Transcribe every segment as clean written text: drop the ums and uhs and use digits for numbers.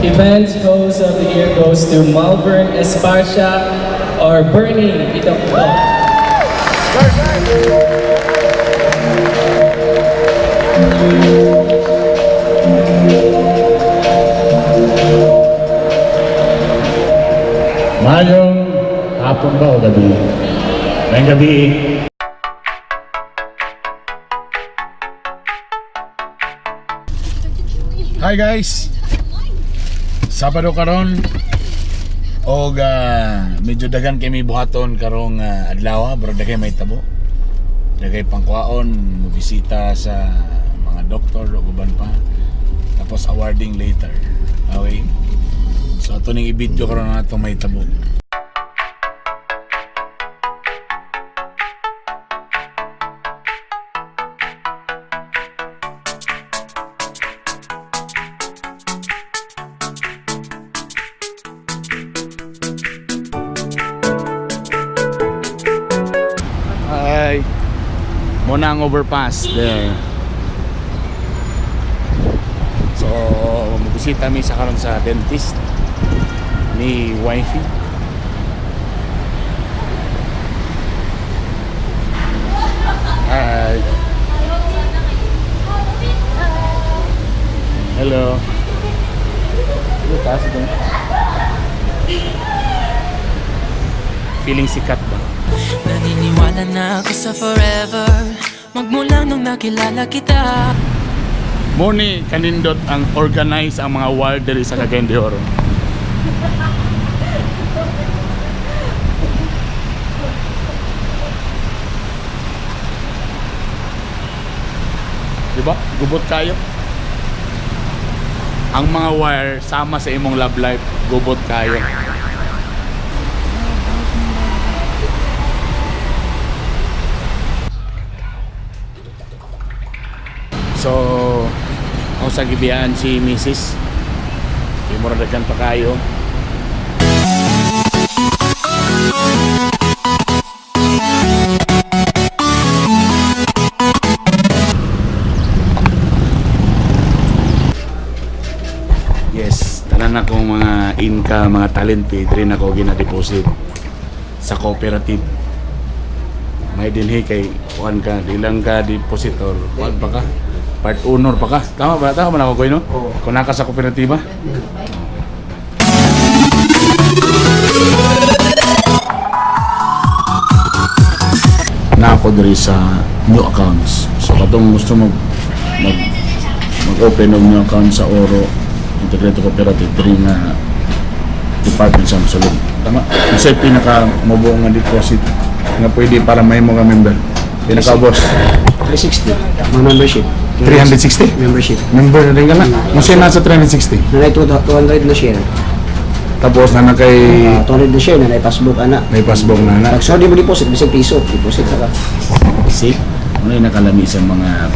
Event host of the year goes to Malvern Espacia or Bernie Itokto. Mayong hapon ba o gabi? Ngayong gabi. Hi guys! Sabado karon og medyo dagan kay may buhaton karong adlaw, bro dagay may tabo. Dagay pangkuhaon, mobisita sa mga doktor o uban pa. Tapos awarding later. Okay? So ato ning i-video karon nato may tabo. Hi. Muna ang overpass there. So, magbisita mi sa karon sa dentist ni wifey. Hi. Hello. Hello, taas ito. Feeling sikat ba? Naniniwala na ako sa forever magmula nung nakilala kita. Muni kanindot ang organize ang mga wild diri sa Cagayan de Oro. Diba? Gubot kayo. Ang mga wire sama sa imong love life, gubot kayo. So, ako sa gibiyaan si Mrs. Imuradagan pa kayo. Yes, tanan akong mga inka, mga talented rin ako gina-deposit sa cooperative. May dinhi kay kuan ka, dilang ka depositor, kuan pa ka? Part owner pa ka. Tama ba? Tama na ako koy no? Oo. Kung naka sa kooperatiba. Na ako diri sa new accounts. So katong gusto mag-open ng new account sa Oro Integrated Cooperative diri nga department sa Sulod. Tama? Kasi pinaka mabuo nga deposit nga pwede para may mga member. Pinaka boss 360 mga membership. 360? Membership. Member na rin ka na. Kung siya nasa 360. Nanay 200 na share. Tapos na kay 200 na share, nanay passbook ana. may passbook na na. So di mo deposit, bisag piso, deposit na ka. See? Ano yung nakalami sa mga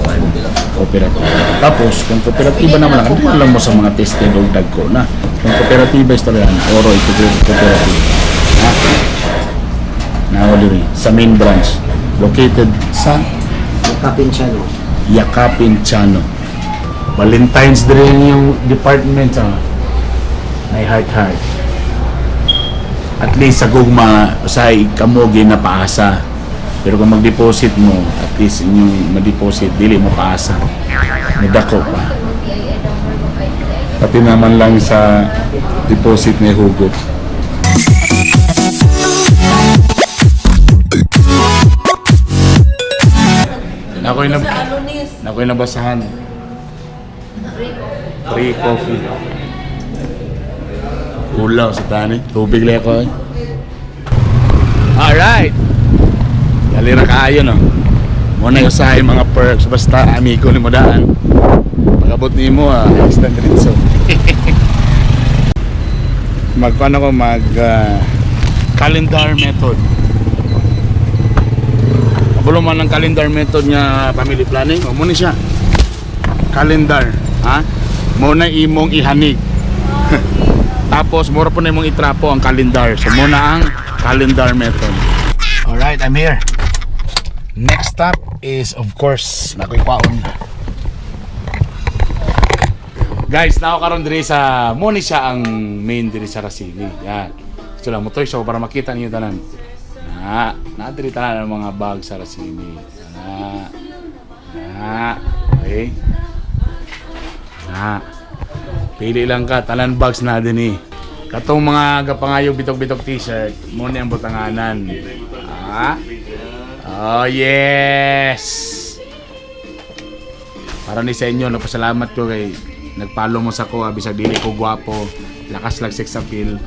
cooperative. Tapos, kung kooperatiba naman, nakalimutan lang mo sa mga tested o dagko na. Kung kooperatiba is talaga, Oro Integrated Cooperative. Ha? Nawaliri. Sa main branch. Located sa Kapinchano. Yakapin Chano. Valentine's Day yung department sa may heart. At least sa gugma sa kamogi na paasa. Pero kung mag-deposit mo, at least inyong ma-deposit, dili mo paasa. Nadako pa. Pati naman lang sa deposit ni hugot. Ako'y nabasahan. Free coffee. Ulaw sa tani. Tubig lang ako. Alright. Galira kaayo no. Muna yung usahay mga perks. Basta amigo ni mo daan. Pag-abot ni mo instant rinso. Magkuhan ako calendar method. Kabulong man ng calendar method nga family planning. O muna siya. Calendar. Ha? Muna imong ihanig. Tapos mura po na imong itrapo ang calendar. So muna ang calendar method. Alright, I'm here. Next stop is of course nakoy kwaon. Guys, karon diri sa mo ni siya ang main diri sa Racine. Yan. Gusto lang mo to show para makita niyo tanan. Na diri tanan ang mga bag sa Racine. Okay. Pili lang ka tanan bags na din eh. Katong mga gapangayog bitok-bitok t-shirt, mo ni ang butanganan. Oh yes. Para ni sa inyo, napasalamat ko kay nagpalo mo sa ko, bisag dili ko gwapo, lakas lang sex appeal.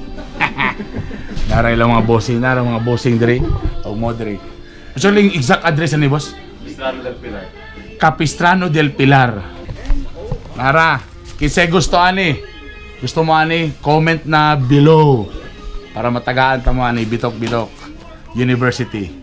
Naray lang mga bossing diri. O mo diri. Actually, yung exact address ni boss? Capistrano del Pilar. Capistrano del Pilar. Nara, kinsay gusto mo ani, comment na below para matagaan ta mo ani Bitok-Bitok University.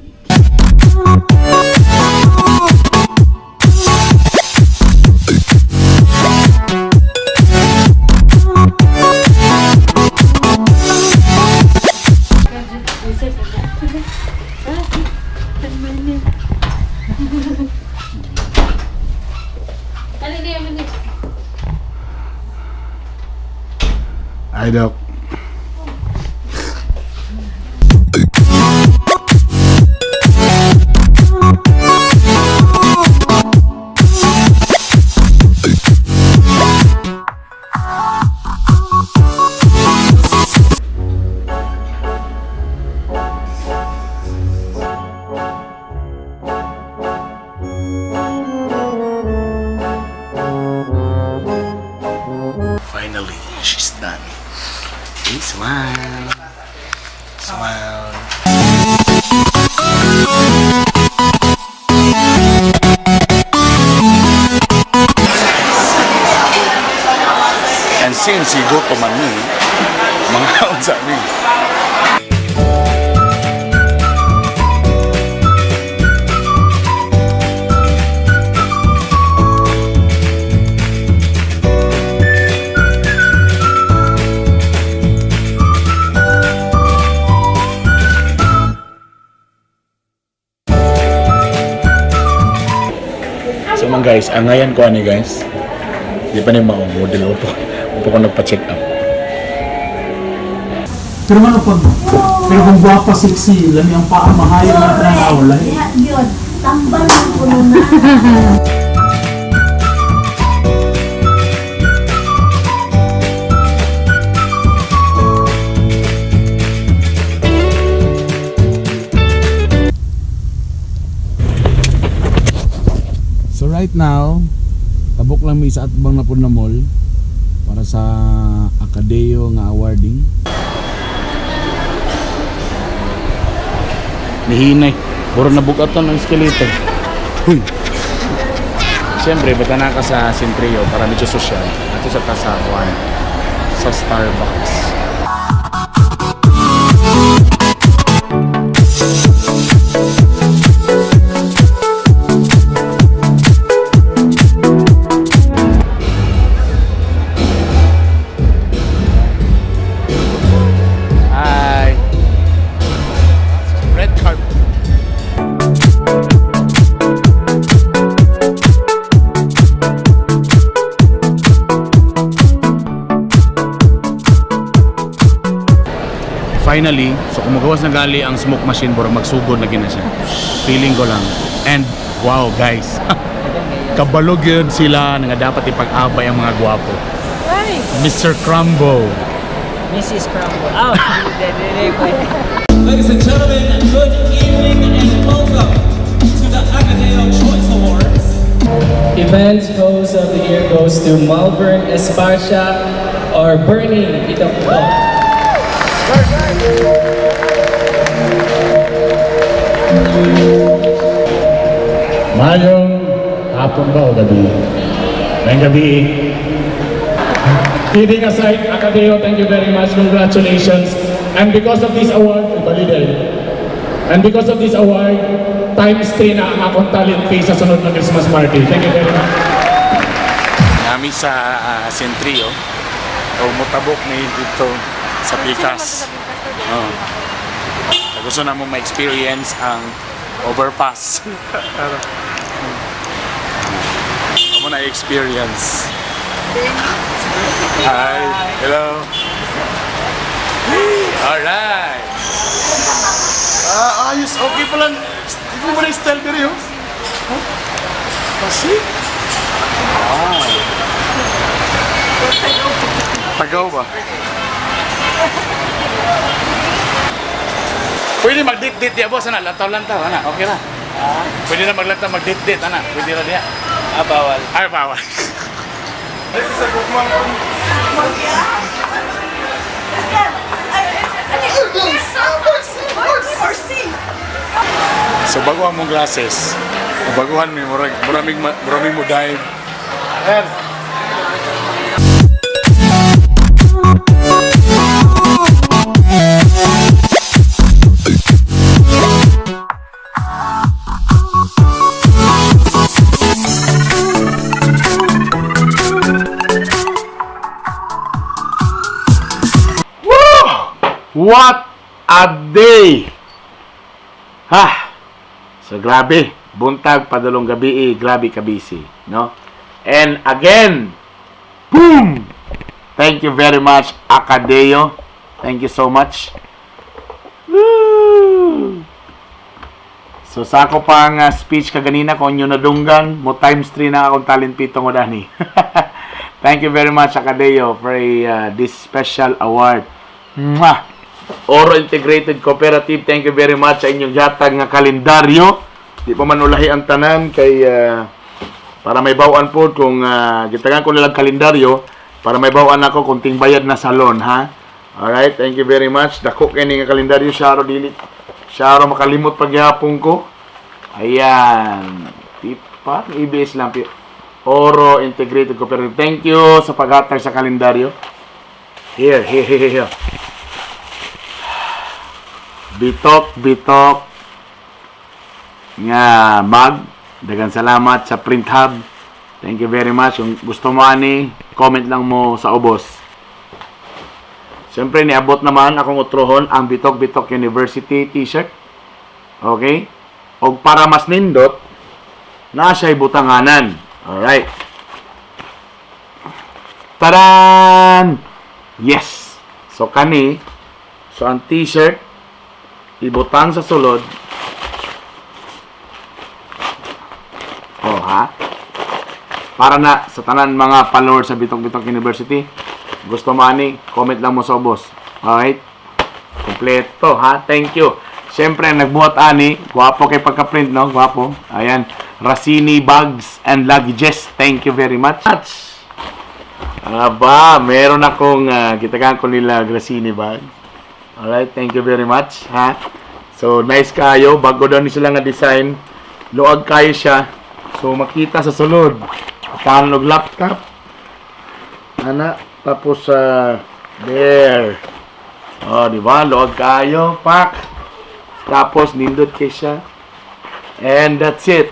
Ay, Dok. Finally, she's done. Okay, smile. Smile. And since you go to Manu, mga unsa ni. So man guys, ang ngayon ko ani guys. Di pa ni model upo. Upo ko nagpa-check up. Pero kung guwapa, sexy, lami ang paa, mahayo na pananawala. Yun, tambal ng puno na. So right now, tabok lang mi sa atbang na pud na mall para sa Acadeo nga awarding. Nihinay, puro nabugatan ng escalator. Huy. Siyempre, bata na ka sa Centrio para medyo social. Ato sa Kasakuan, sa Starbucks. Hi. Red carpet. Finally, so kung magawas na gali ang smoke machine, bro, magsugod na gina siya. Feeling ko lang. And wow guys, kabalog yun sila na nga dapat ipag-abay ang mga gwapo. Mr. Crumbo. Mrs. Crumble. Oh, Ladies and gentlemen, good evening and welcome to the Acadeo Choice Awards. Event host of the year goes to Malvern Esparcia or Bernie Bitok-Bitok. Mayong hapon ba o gabi? Ngayong gabi. Kidding aside, Acadeo, thank you very much. Congratulations. And because of this award, and because of this award, times 3 na ang akong talent fee sa sunod na Christmas party. Thank you very much. Nami sa Centrio. O mutabok ni dito sa Pikas. Oh. Gusto na mo ma-experience ang overpass. Ano mo na-experience. Hi. Hello. Alright. Ayos. Okay pa lang. Hindi mo na yung style ko rin, oh. Kasi? Wow. Tagaw ba? Pwede mag-date-date ya, boss, ana? Lantaw-lantaw, ana? Okay na. Pwede na maglantaw, mag-date-date, ana? Pwede na niya. Bawal. Ay, bawal. So bago ang mong glasses, baguhan mo, maraming mo dive. What a day! Ha! So grabe, buntag padulong gabi, grabe ka busy, no? And again, boom! Thank you very much, Acadeo. Thank you so much. Woo! So sa ako pang speech kaganina kung nyo nadunggan, mo times 3 na akong talent pito mo dani. Thank you very much, Acadeo, for this special award. Mwah! Oro Integrated Cooperative, thank you very much sa inyong yatag nga kalendaryo. Di pa man ulahi ang tanan kay para may bawaan po kung gitagan ko nilang kalendaryo para may bawaan ako kung ting bayad na salon, ha. Alright, thank you very much. Dako kini nga kalendaryo syaro dili. Syaro makalimot pagyapon ko. Ayan. Tipa, EBS lang pi. Oro Integrated Cooperative. Thank you sa paghatag sa kalendaryo. Here. Bitok nga mag. Daghang salamat sa Print Hub. Thank you very much. Kung gusto mo ani, comment lang mo sa ubos. Siyempre niabot naman akong utrohon ang Bitok University t-shirt. Okay? O para mas nindot, na siya'y butanganan. Alright. Taran! Yes! So kani, so ang t-shirt ibutang sa sulod. Oh, ha? Para na sa tanan mga followers sa Bitok University. Gusto mo ani, comment lang mo sa ubos. Alright? Kompleto, ha? Thank you. Siyempre, nagbuhat ani, guwapo kay pagka-print, no? Guwapo. Ayan. Racini Bags and Luggages. Thank you very much. Meron akong gitagan ko nila Racini Bag. Alright, thank you very much, ha? So, nice kayo. Bago daw ni sila nga design. Luag kayo siya. So, makita sa sulod. Tanog laptop. Ana, tapos, there. Oh, di ba? Luag kayo. Pak. Tapos, nindot kayo siya. And that's it.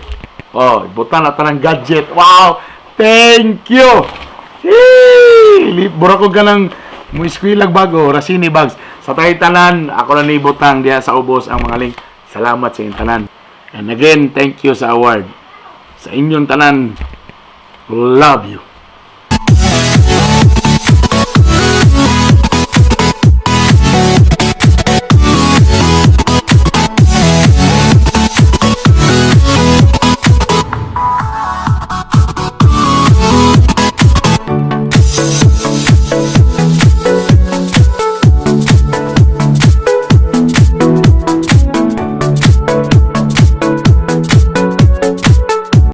Oh, ibutan natin ng gadget. Wow! Thank you! Hey! Bura ko ka ng muisquilag bago. Racini Bags. Sa tayo tanan, ako na nibutang diya sa ubos ang mga link. Salamat sa inyong tanan. And again, thank you sa award. Sa inyong tanan, love you.